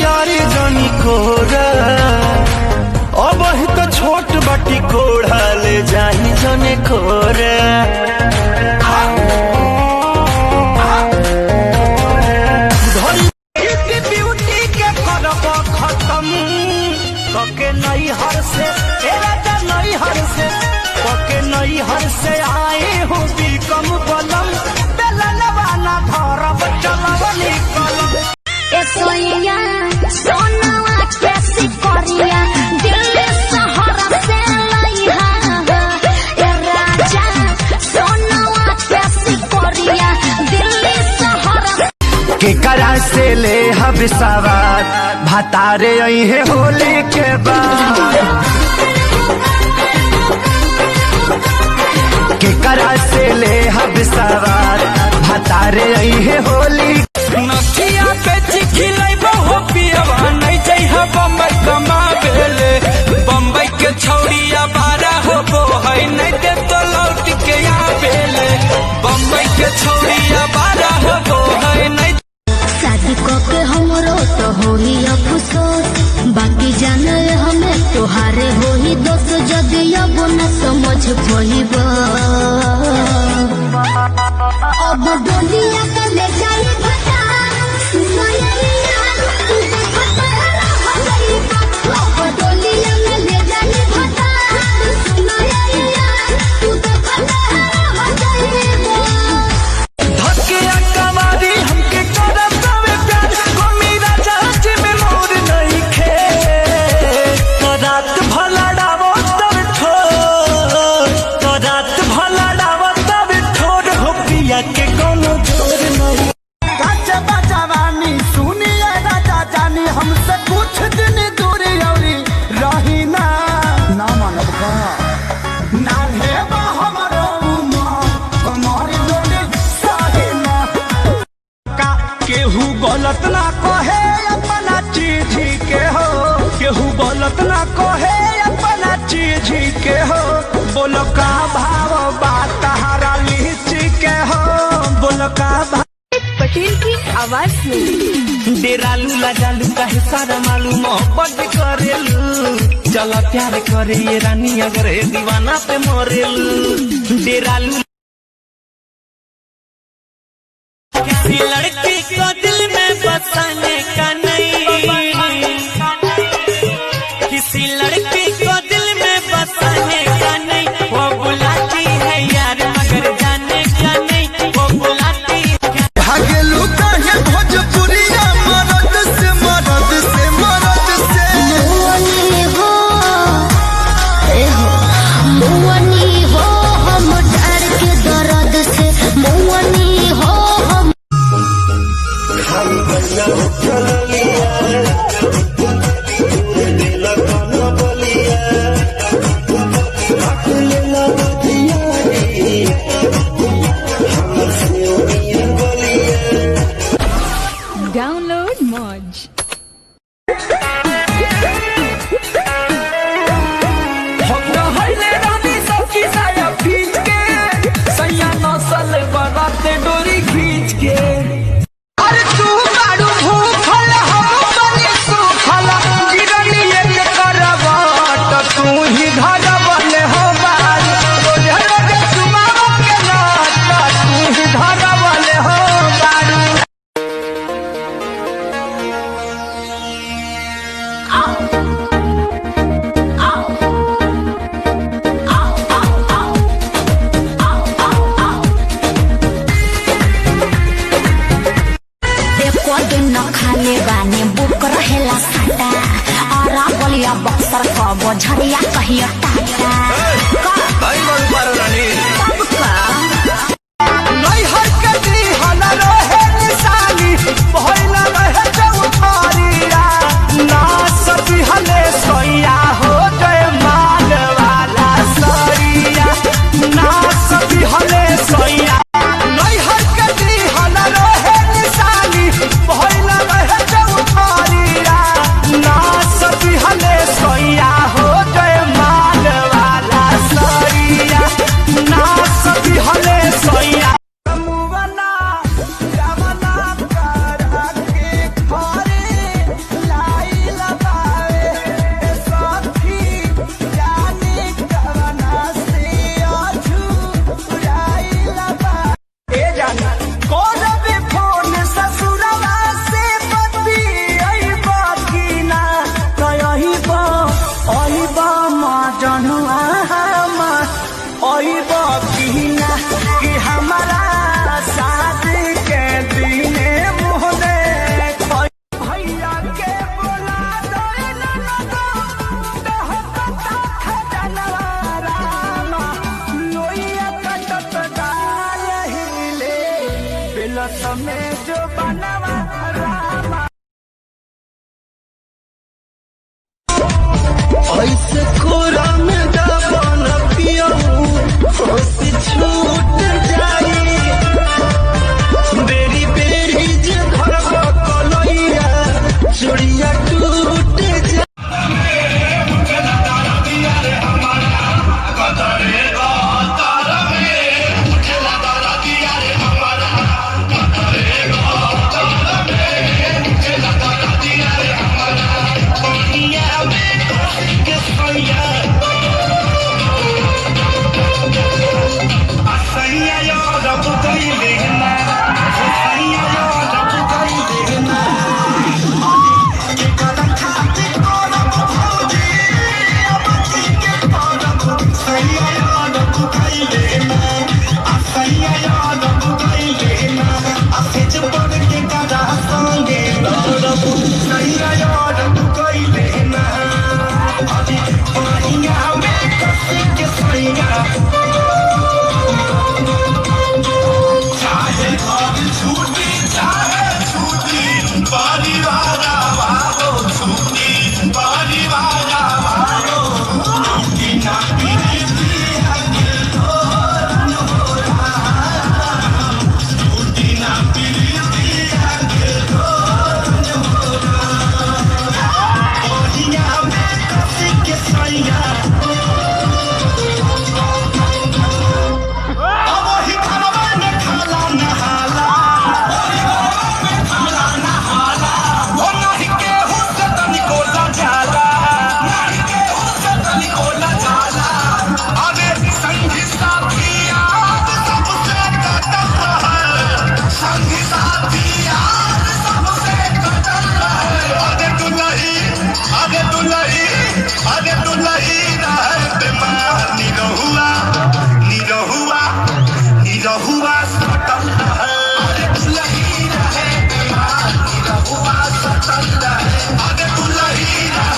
यारी जानी कोरा अब ही तो छोट बाटी कोढ़ा ले जाही जने खोरा के नई हर से नई हर से के नई हर से आए हो भी कम बलम बेलनवाना धरब चलवनी कलम ए सोइया सोनावा कैसी करिया दिल्ली शहर से लइहा ए राजा सोनावा कैसी करिया दिल्ली शहर के करा से ले हब सवार भातारे आई है होली के बाद के करा से ले हब सवार भातारे आई है होली नथिया पे चिखिलै बहु पियवा नहीं जइहा बम्बई कमा बेले बम्बई के छौड़िया बारा होबो है नहीं दे तो लौट के आबेले बम्बई के छौड़िया बारा होबो है नहीं शादी के हमरो तो होई अफसोस बाकी जाने हमें तोहारे होई दोस्त जदि अब न समझ पइबा अब डोलिया के ले जाई भटा सोयरिया तू देखत रह गई अब डोलिया में ले जाई भटा सोयरिया तू देखत रह गई धकिया कमारी हमके करब तवे प्यार को मेरा जहाज में मोर नहीं खे तो रात भला डावो तब ठोर तो रात भला डावो तब ठोर हो पिया के कोनो जोर नहीं काचा बजावानी सुनिए राजा जानी हमसे कुछ दिन दूर औरी रही ना मानब का ना हेबा हमरो हमारी लोली साहिना का केहू गलत ना कहे अपना चीज के हो केहू गलत ना कहे अपना चीज के हो बोलो का भाव बात हरा लीची के हो बोलो का भाव पटेल की आवाज में डेरालू लाजालू काहे सारा मालूम मोहब्बत करेलू चला प्यार करे ये रानी अगर दीवाना पे मरेलू डेरालू किसी लड़की को दिल में बसाने का नहीं किसी लड़की को दिल में बसाने का नहीं वो बुलाती है यार मगर जाने का नहीं वो बुलाती है भागेलू काहे भोजपुरिया मरद से मरद से मरद से मुअनी हो मुअनी हो हम डर के दर्द से मुअनी हो हम डाउनलोड मौज डोरी खींच के अरे तू बाड़ू भूखल हम बनी सुखल गिरनी एक करवट तू ही धरवल हो बाल रोजे रोजे चुमावा के नाट तू ही धरवल हो बाड़ू दिन खाले बाने बुक रहेला साटा और बोलिया बक्सर कबो झरिया कहियो टाटा नहीं हर कदी हला रहे निशानी भइला रहे चौथारिया ना सती हले सोया हो गए माल वाला सरिया ना सती हले सोया नहीं हर कदी हला रहे निशानी भइला रहे चौथारिया ना सती हले सोया हो गए माल वाला सरिया ना सतल रहे, अरे दुलही